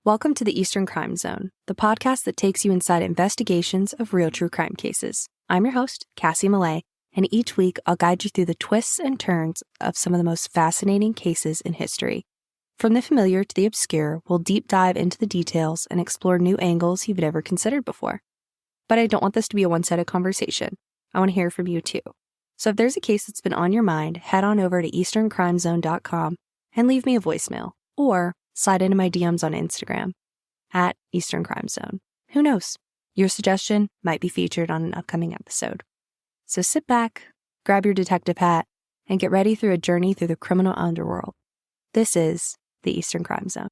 Welcome to the Eastern Crime Zone, the podcast that takes you inside investigations of real true crime cases. I'm your host, Cassie Millay, and each week I'll guide you through the twists and turns of some of the most fascinating cases in history. From the familiar to the obscure, we'll deep dive into the details and explore new angles you've never considered before. But I don't want this to be a one-sided conversation. I want to hear from you too. So if there's a case that's been on your mind, head on over to easterncrimezone.com and leave me a voicemail, or slide into my DMs on Instagram at Eastern Crime Zone. Who knows? Your suggestion might be featured on an upcoming episode. So sit back, grab your detective hat, and get ready through a journey through the criminal underworld. This is the Eastern Crime Zone.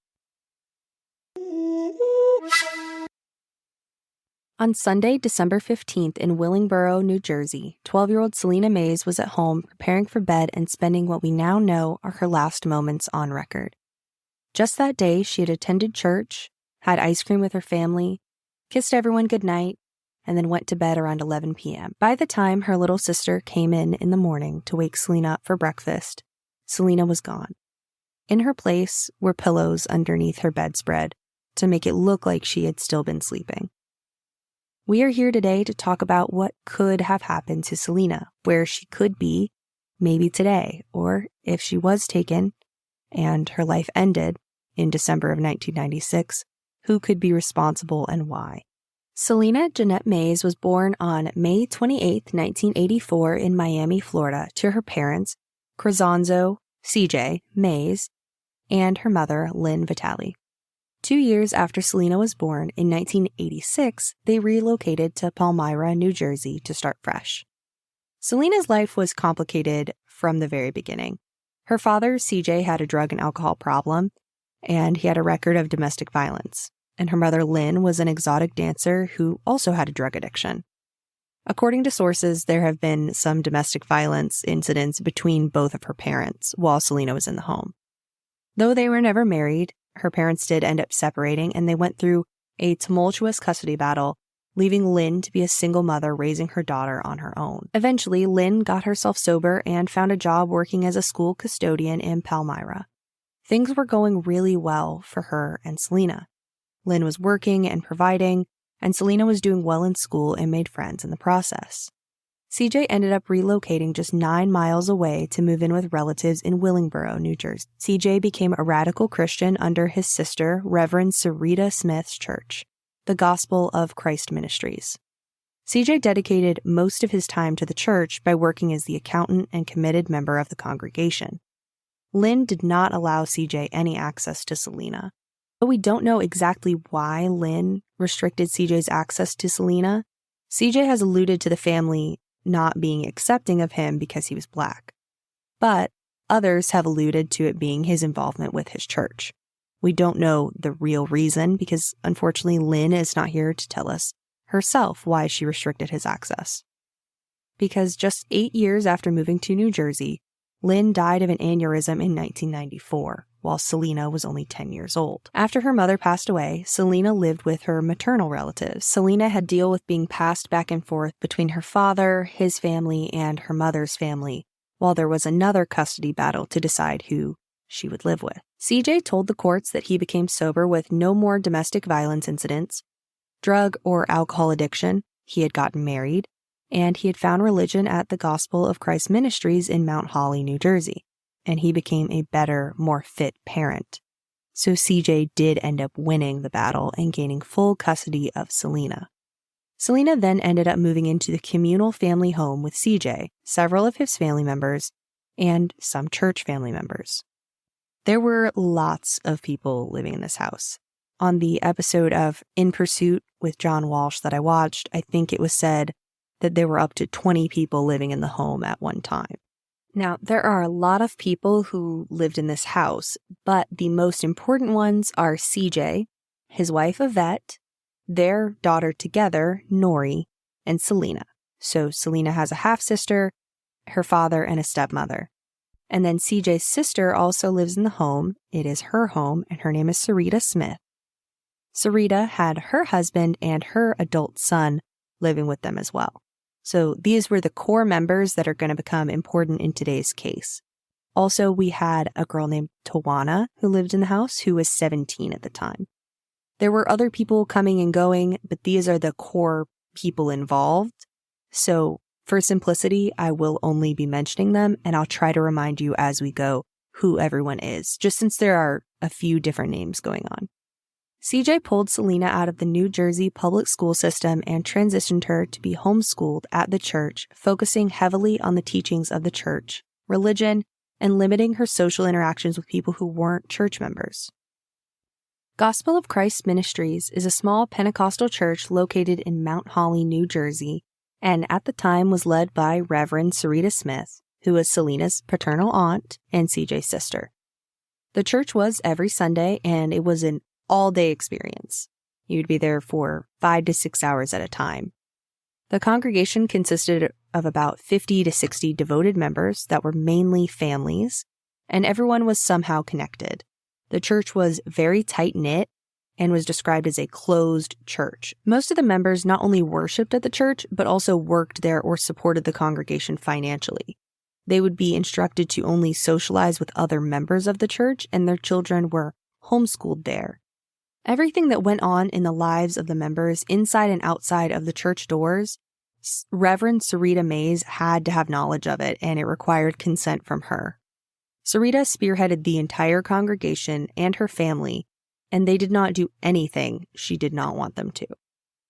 On Sunday, December 15th in Willingboro, New Jersey, 12-year-old Celina Mays was at home preparing for bed and spending what we now know are her last moments on record. Just that day, she had attended church, had ice cream with her family, kissed everyone goodnight, and then went to bed around 11 p.m. By the time her little sister came in the morning to wake Celina up for breakfast, Celina was gone. In her place were pillows underneath her bedspread to make it look like she had still been sleeping. We are here today to talk about what could have happened to Celina, where she could be, maybe today, or if she was taken and her life ended in December of 1996, who could be responsible and why. Celina Jeanette Mays was born on May 28, 1984 in Miami, Florida, to her parents, Crescenzo C.J. Mays, and her mother, Lynn Vitale. 2 years after Celina was born, in 1986, they relocated to Palmyra, New Jersey to start fresh. Celina's life was complicated from the very beginning. Her father, CJ, had a drug and alcohol problem, and he had a record of domestic violence. And her mother, Lynn, was an exotic dancer who also had a drug addiction. According to sources, there have been some domestic violence incidents between both of her parents while Celina was in the home. Though they were never married, her parents did end up separating, and they went through a tumultuous custody battle, leaving Lynn to be a single mother raising her daughter on her own. Eventually, Lynn got herself sober and found a job working as a school custodian in Palmyra. Things were going really well for her and Celina. Lynn was working and providing, and Celina was doing well in school and made friends in the process. CJ ended up relocating just 9 miles away to move in with relatives in Willingboro, New Jersey. CJ became a radical Christian under his sister, Reverend Sarita Smith's church, the Gospel of Christ Ministries. CJ dedicated most of his time to the church by working as the accountant and committed member of the congregation. Lynn did not allow CJ any access to Celina. Though we don't know exactly why Lynn restricted CJ's access to Celina, CJ has alluded to the family not being accepting of him because he was black. But others have alluded to it being his involvement with his church. We don't know the real reason because, unfortunately, Lynn is not here to tell us herself why she restricted his access. Because just 8 years after moving to New Jersey, Lynn died of an aneurysm in 1994, while Celina was only 10 years old. After her mother passed away, Celina lived with her maternal relatives. Celina had to deal with being passed back and forth between her father, his family, and her mother's family, while there was another custody battle to decide who she would live with. CJ told the courts that he became sober with no more domestic violence incidents, drug or alcohol addiction, he had gotten married, and he had found religion at the Gospel of Christ Ministries in Mount Holly, New Jersey, and he became a better, more fit parent. So CJ did end up winning the battle and gaining full custody of Celina. Celina then ended up moving into the communal family home with CJ, several of his family members, and some church family members. There were lots of people living in this house. On the episode of In Pursuit with John Walsh that I watched, I think it was said that there were up to 20 people living in the home at one time. Now, there are a lot of people who lived in this house, but the most important ones are CJ, his wife Yvette, their daughter together, Nori, and Celina. So Celina has a half-sister, her father, and a stepmother. And then CJ's sister also lives in the home. It is her home, and her name is Sarita Smith. Sarita had her husband and her adult son living with them as well. So these were the core members that are going to become important in today's case. Also, we had a girl named Tawana who lived in the house who was 17 at the time. There were other people coming and going, but these are the core people involved. So for simplicity, I will only be mentioning them, and I'll try to remind you as we go who everyone is, just since there are a few different names going on. CJ pulled Celina out of the New Jersey public school system and transitioned her to be homeschooled at the church, focusing heavily on the teachings of the church, religion, and limiting her social interactions with people who weren't church members. Gospel of Christ Ministries is a small Pentecostal church located in Mount Holly, New Jersey, and at the time was led by Reverend Sarita Smith, who was Celina's paternal aunt and CJ's sister. The church was every Sunday, and it was an all-day experience. You'd be there for 5 to 6 hours at a time. The congregation consisted of about 50 to 60 devoted members that were mainly families, and everyone was somehow connected. The church was very tight-knit and was described as a closed church. Most of the members not only worshiped at the church, but also worked there or supported the congregation financially. They would be instructed to only socialize with other members of the church, and their children were homeschooled there. Everything that went on in the lives of the members inside and outside of the church doors, Reverend Celina Mays had to have knowledge of it, and it required consent from her. Sarita spearheaded the entire congregation and her family, and they did not do anything she did not want them to.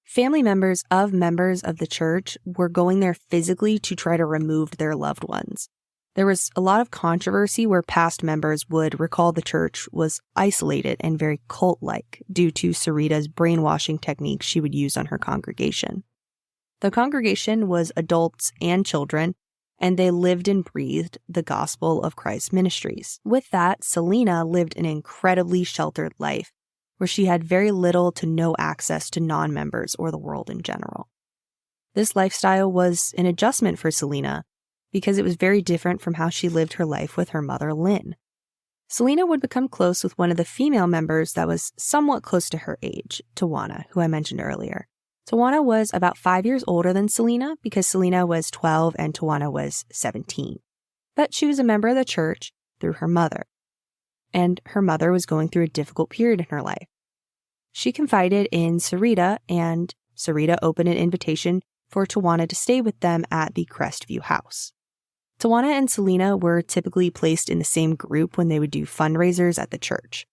Family members of the church were going there physically to try to remove their loved ones. There was a lot of controversy where past members would recall the church was isolated and very cult-like due to Sarita's brainwashing techniques she would use on her congregation. The congregation was adults and children, and they lived and breathed the gospel of Christ Ministries. With that, Celina lived an incredibly sheltered life, where she had very little to no access to non-members or the world in general. This lifestyle was an adjustment for Celina, because it was very different from how she lived her life with her mother, Lynn. Celina would become close with one of the female members that was somewhat close to her age, Tawana, who I mentioned earlier. Tawana was about 5 years older than Celina because Celina was 12 and Tawana was 17. But she was a member of the church through her mother, and her mother was going through a difficult period in her life. She confided in Sarita, and Sarita opened an invitation for Tawana to stay with them at the Crestview house. Tawana and Celina were typically placed in the same group when they would do fundraisers at the church.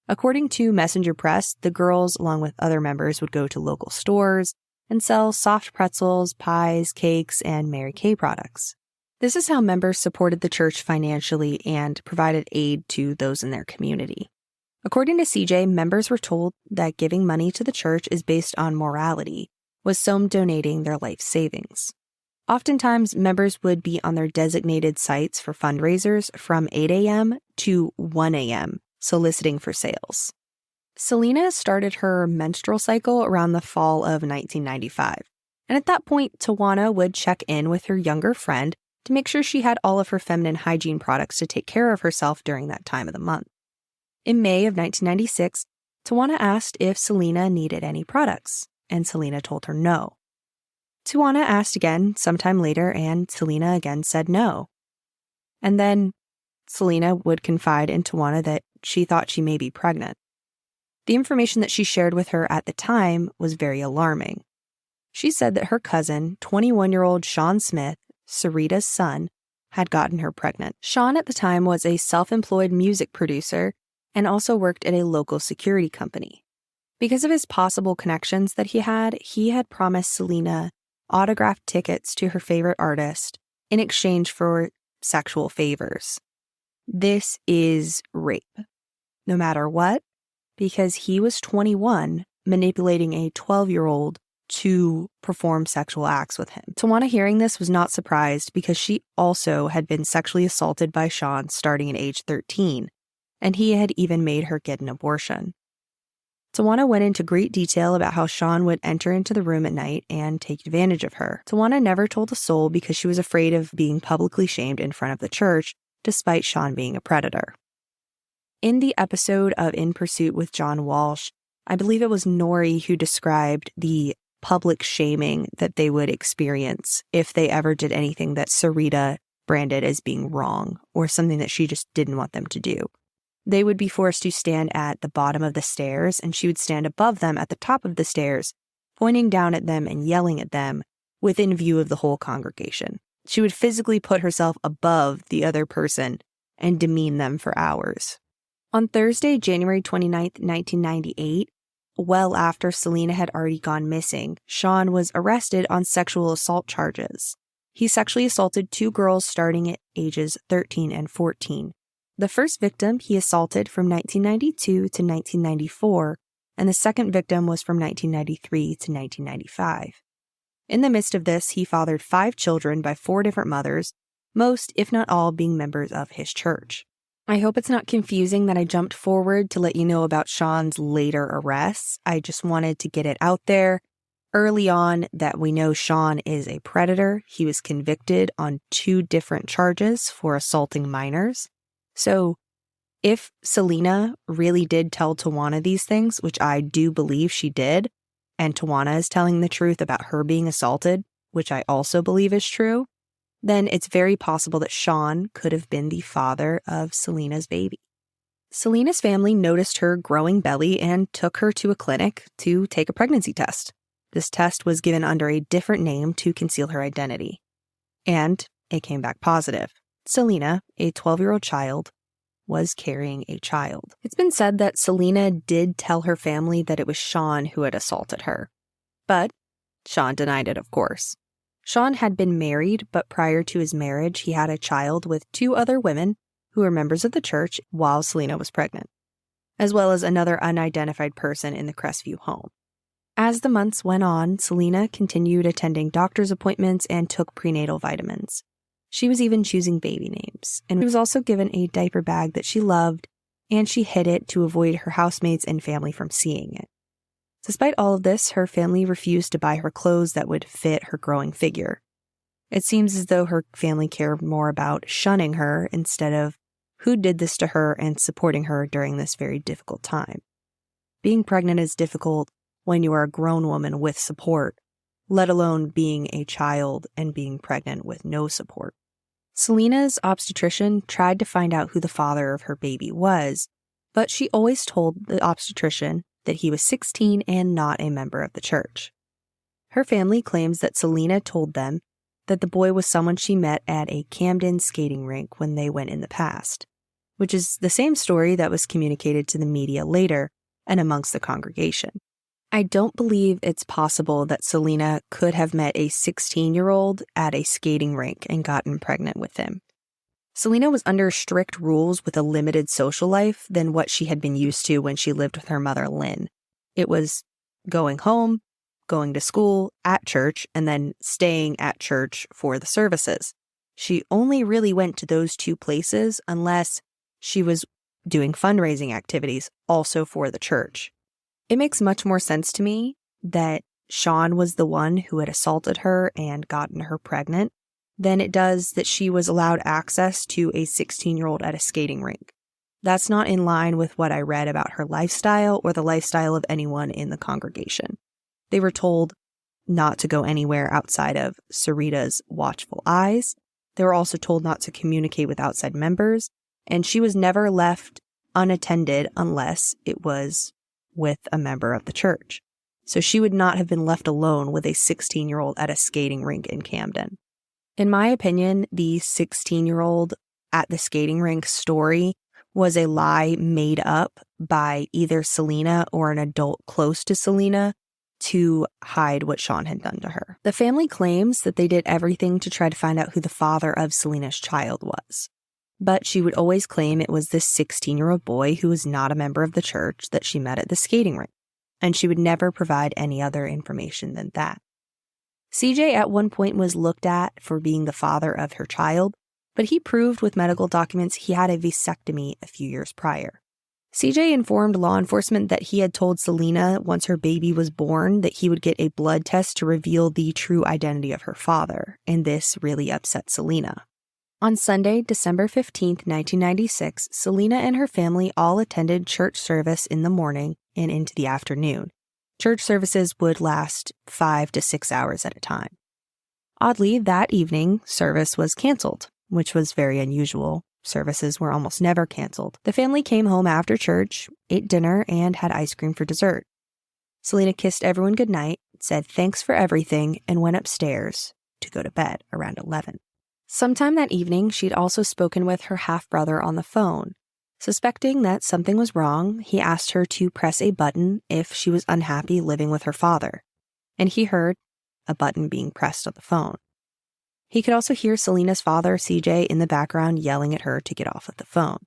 According to Messenger Press, the girls, along with other members, would go to local stores and sell soft pretzels, pies, cakes, and Mary Kay products. This is how members supported the church financially and provided aid to those in their community. According to CJ, members were told that giving money to the church is based on morality, with some donating their life savings. Oftentimes, members would be on their designated sites for fundraisers from 8 a.m. to 1 a.m., soliciting for sales. Celina started her menstrual cycle around the fall of 1995, and at that point, Tawana would check in with her younger friend to make sure she had all of her feminine hygiene products to take care of herself during that time of the month. In May of 1996, Tawana asked if Celina needed any products, and Celina told her no. Tawana asked again sometime later, and Celina again said no. And then Celina would confide in Tawana that she thought she may be pregnant. The information that she shared with her at the time was very alarming. She said that her cousin, 21-year-old Sean Smith, Sarita's son, had gotten her pregnant. Sean at the time was a self-employed music producer and also worked at a local security company. Because of his possible connections that he had promised Celina autographed tickets to her favorite artist in exchange for sexual favors. This is rape, no matter what, because he was 21 manipulating a 12-year-old to perform sexual acts with him. Tawana, hearing this, was not surprised because she also had been sexually assaulted by Sean starting at age 13, and he had even made her get an abortion. Tawana went into great detail about how Sean would enter into the room at night and take advantage of her. Tawana never told a soul because she was afraid of being publicly shamed in front of the church, despite Sean being a predator. In the episode of In Pursuit with John Walsh, I believe it was Nori who described the public shaming that they would experience if they ever did anything that Sarita branded as being wrong or something that she just didn't want them to do. They would be forced to stand at the bottom of the stairs, and she would stand above them at the top of the stairs, pointing down at them and yelling at them within view of the whole congregation. She would physically put herself above the other person and demean them for hours. On Thursday, January 29th, 1998, well after Celina had already gone missing, Sean was arrested on sexual assault charges. He sexually assaulted 2 girls starting at ages 13 and 14. The first victim he assaulted from 1992 to 1994, and the second victim was from 1993 to 1995. In the midst of this, he fathered 5 children by 4 different mothers, most, if not all, being members of his church. I hope it's not confusing that I jumped forward to let you know about Sean's later arrests. I just wanted to get it out there early on that we know Sean is a predator. He was convicted on 2 different charges for assaulting minors. So if Celina really did tell Tawana these things, which I do believe she did, and Tawana is telling the truth about her being assaulted, which I also believe is true, then it's very possible that Sean could have been the father of Celina's baby. Celina's family noticed her growing belly and took her to a clinic to take a pregnancy test. This test was given under a different name to conceal her identity. And it came back positive. Celina, a 12-year-old child, was carrying a child. It's been said that Celina did tell her family that it was Sean who had assaulted her. But Sean denied it, of course. Sean had been married, but prior to his marriage, he had a child with 2 other women who were members of the church while Celina was pregnant, as well as another unidentified person in the Crestview home. As the months went on, Celina continued attending doctor's appointments and took prenatal vitamins. She was even choosing baby names, and was also given a diaper bag that she loved, and she hid it to avoid her housemates and family from seeing it. Despite all of this, her family refused to buy her clothes that would fit her growing figure. It seems as though her family cared more about shunning her instead of who did this to her and supporting her during this very difficult time. Being pregnant is difficult when you are a grown woman with support, let alone being a child and being pregnant with no support. Celina's obstetrician tried to find out who the father of her baby was, but she always told the obstetrician that he was 16 and not a member of the church. Her family claims that Celina told them that the boy was someone she met at a Camden skating rink when they went in the past, which is the same story that was communicated to the media later and amongst the congregation. I don't believe it's possible that Celina could have met a 16-year-old at a skating rink and gotten pregnant with him. Celina was under strict rules with a limited social life than what she had been used to when she lived with her mother, Lynn. It was going home, going to school, at church, and then staying at church for the services. She only really went to those 2 places unless she was doing fundraising activities also for the church. It makes much more sense to me that Sean was the one who had assaulted her and gotten her pregnant than it does that she was allowed access to a 16-year-old at a skating rink. That's not in line with what I read about her lifestyle or the lifestyle of anyone in the congregation. They were told not to go anywhere outside of Sarita's watchful eyes. They were also told not to communicate with outside members, and she was never left unattended unless it was with a member of the church. So she would not have been left alone with a 16-year-old at a skating rink in Camden. In my opinion, the 16-year-old at the skating rink story was a lie made up by either Celina or an adult close to Celina to hide what Sean had done to her. The family claims that they did everything to try to find out who the father of Celina's child was. But she would always claim it was this 16-year-old boy who was not a member of the church that she met at the skating rink, and she would never provide any other information than that. CJ at one point was looked at for being the father of her child, but he proved with medical documents he had a vasectomy a few years prior. CJ informed law enforcement that he had told Celina once her baby was born that he would get a blood test to reveal the true identity of her father, and this really upset Celina. On Sunday, December 15, 1996, Celina and her family all attended church service in the morning and into the afternoon. Church services would last 5 to 6 hours at a time. Oddly, that evening, service was canceled, which was very unusual. Services were almost never canceled. The family came home after church, ate dinner, and had ice cream for dessert. Celina kissed everyone goodnight, said thanks for everything, and went upstairs to go to bed around 11. Sometime that evening, she'd also spoken with her half-brother on the phone. Suspecting that something was wrong, he asked her to press a button if she was unhappy living with her father, and he heard a button being pressed on the phone. He could also hear Celina's father, CJ, in the background yelling at her to get off of the phone.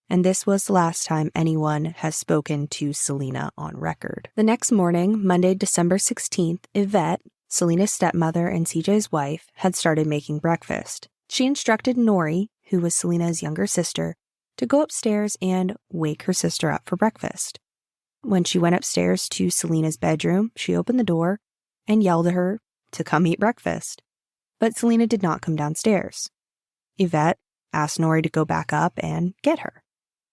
And this was the last time anyone has spoken to Celina on record. The next morning, Monday, December 16th, Yvette, Celina's stepmother and CJ's wife, had started making breakfast. She instructed Nori, who was Celina's younger sister, to go upstairs and wake her sister up for breakfast. When she went upstairs to Celina's bedroom, she opened the door and yelled at her to come eat breakfast. But Celina did not come downstairs. Yvette asked Nori to go back up and get her.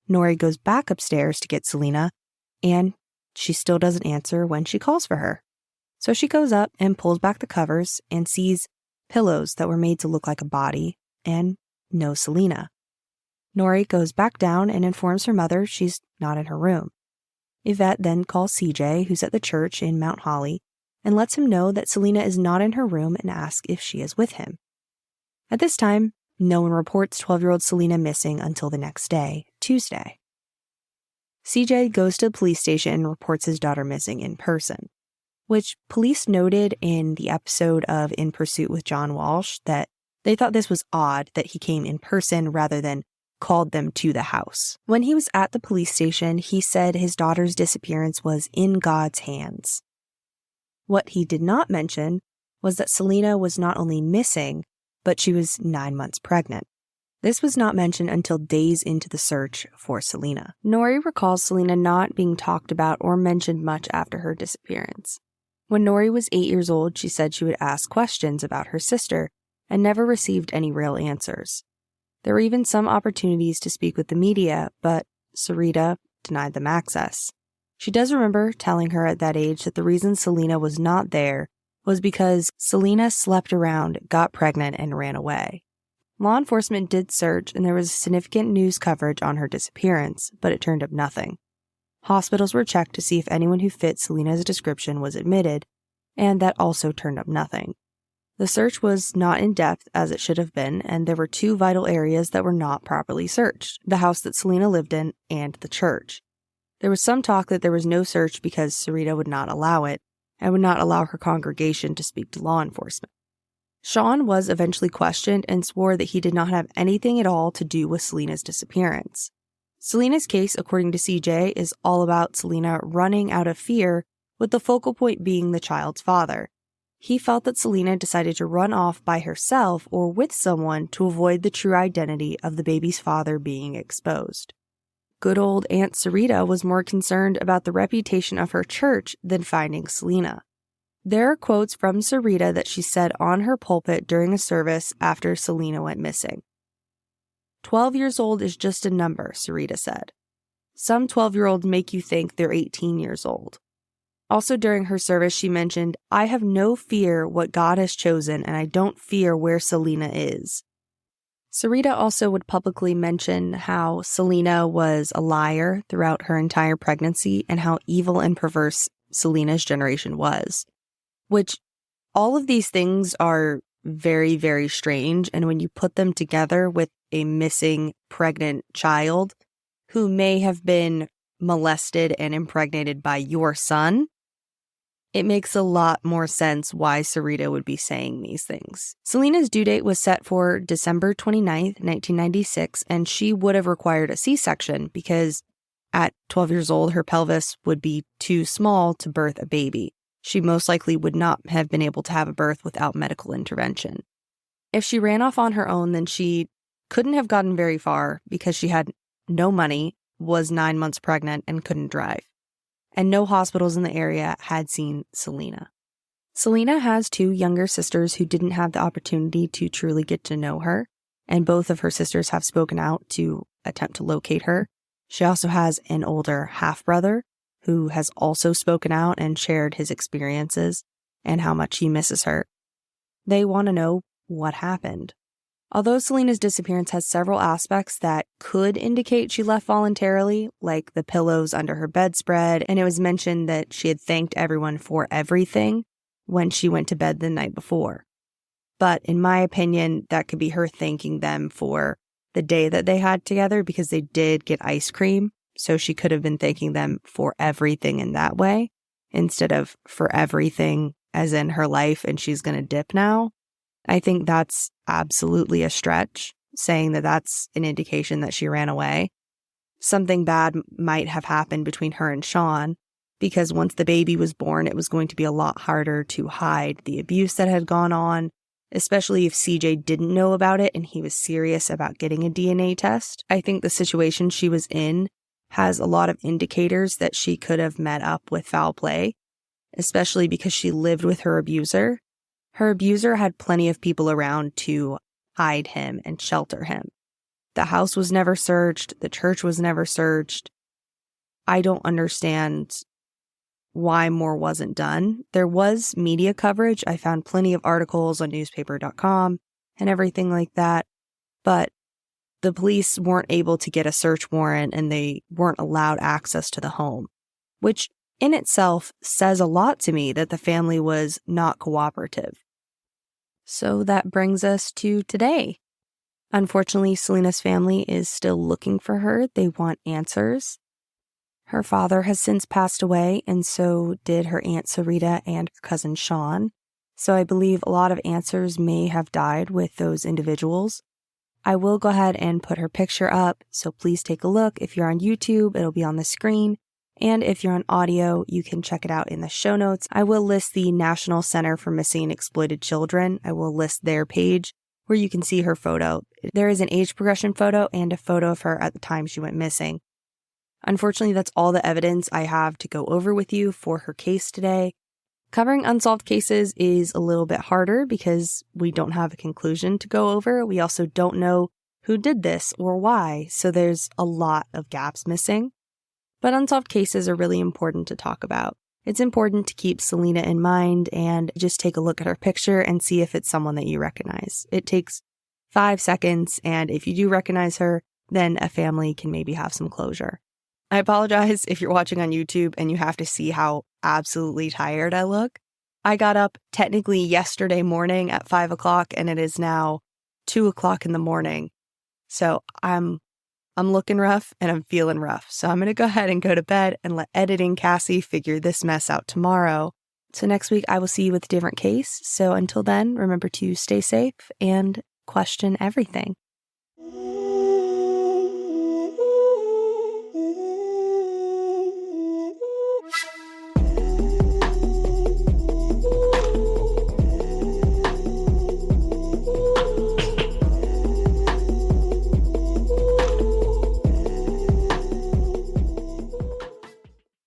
Nori goes back upstairs to get Celina, and she still doesn't answer when she calls for her. So she goes up and pulls back the covers and sees pillows that were made to look like a body and no Celina. Nori goes back down and informs her mother she's not in her room. Yvette then calls CJ, who's at the church in Mount Holly, and lets him know that Celina is not in her room and asks if she is with him. At this time, no one reports 12-year-old Celina missing until the next day, Tuesday. CJ goes to the police station and reports his daughter missing in person, which police noted in the episode of In Pursuit with John Walsh that they thought this was odd that he came in person rather than called them to the house. When he was at the police station, he said his daughter's disappearance was in God's hands. What he did not mention was that Celina was not only missing, but she was 9 months pregnant. This was not mentioned until days into the search for Celina. Nori recalls Celina not being talked about or mentioned much after her disappearance. When Nori was 8 years old, she said she would ask questions about her sister and never received any real answers. There were even some opportunities to speak with the media, but Sarita denied them access. She does remember telling her at that age that the reason Celina was not there was because Celina slept around, got pregnant, and ran away. Law enforcement did search, and there was significant news coverage on her disappearance, but it turned up nothing. Hospitals were checked to see if anyone who fit Celina's description was admitted, and that also turned up nothing. The search was not in depth as it should have been, and there were two vital areas that were not properly searched: the house that Celina lived in and the church. There was some talk that there was no search because Sarita would not allow it, and would not allow her congregation to speak to law enforcement. Sean was eventually questioned and swore that he did not have anything at all to do with Celina's disappearance. Celina's case, according to CJ, is all about Celina running out of fear, with the focal point being the child's father. He felt that Celina decided to run off by herself or with someone to avoid the true identity of the baby's father being exposed. Good old Aunt Sarita was more concerned about the reputation of her church than finding Celina. There are quotes from Sarita that she said on her pulpit during a service after Celina went missing. 12 years old is just a number, Sarita said. Some 12-year-olds make you think they're 18 years old. Also during her service, she mentioned, "I have no fear what God has chosen, and I don't fear where Celina is." Sarita also would publicly mention how Celina was a liar throughout her entire pregnancy and how evil and perverse Celina's generation was, which all of these things are very, very strange. And when you put them together with a missing pregnant child who may have been molested and impregnated by your son, it makes a lot more sense why Sarita would be saying these things. Celina's due date was set for December 29th, 1996, and she would have required a C-section because at 12 years old, her pelvis would be too small to birth a baby. She most likely would not have been able to have a birth without medical intervention. If she ran off on her own, then she couldn't have gotten very far because she had no money, was 9 months pregnant, and couldn't drive. And no hospitals in the area had seen Celina. Celina has two younger sisters who didn't have the opportunity to truly get to know her, and both of her sisters have spoken out to attempt to locate her. She also has an older half-brother who has also spoken out and shared his experiences and how much he misses her. They want to know what happened. Although Celina's disappearance has several aspects that could indicate she left voluntarily, like the pillows under her bedspread, and it was mentioned that she had thanked everyone for everything when she went to bed the night before. But in my opinion, that could be her thanking them for the day that they had together because they did get ice cream. So she could have been thanking them for everything in that way instead of for everything as in her life and she's going to dip now. I think that's absolutely a stretch, saying that that's an indication that she ran away. Something bad might have happened between her and Sean, because once the baby was born, it was going to be a lot harder to hide the abuse that had gone on, especially if CJ didn't know about it and he was serious about getting a DNA test. I think the situation she was in has a lot of indicators that she could have met up with foul play, especially because she lived with her abuser. Her abuser had plenty of people around to hide him and shelter him. The house was never searched. The church was never searched. I don't understand why more wasn't done. There was media coverage. I found plenty of articles on newspaper.com and everything like that. But the police weren't able to get a search warrant and they weren't allowed access to the home, which in itself says a lot to me that the family was not cooperative. So that brings us to today. Unfortunately, Celina's family is still looking for her. They want answers. Her father has since passed away, and so did her Aunt Sarita and her cousin Sean. So I believe a lot of answers may have died with those individuals. I will go ahead and put her picture up, so please take a look. If you're on YouTube, it'll be on the screen. And if you're on audio, you can check it out in the show notes. I will list the National Center for Missing and Exploited Children. I will list their page where you can see her photo. There is an age progression photo and a photo of her at the time she went missing. Unfortunately, that's all the evidence I have to go over with you for her case today. Covering unsolved cases is a little bit harder because we don't have a conclusion to go over. We also don't know who did this or why, so there's a lot of gaps missing. But unsolved cases are really important to talk about. It's important to keep Celina in mind and just take a look at her picture and see if it's someone that you recognize. It takes 5 seconds, and if you do recognize her, then a family can maybe have some closure. I apologize if you're watching on YouTube and you have to see how absolutely tired I look. I got up technically yesterday morning at 5 o'clock and it is now 2 o'clock in the morning. So I'm looking rough and I'm feeling rough. So I'm going to go ahead and go to bed and let editing Cassie figure this mess out tomorrow. So next week I will see you with a different case. So until then, remember to stay safe and question everything.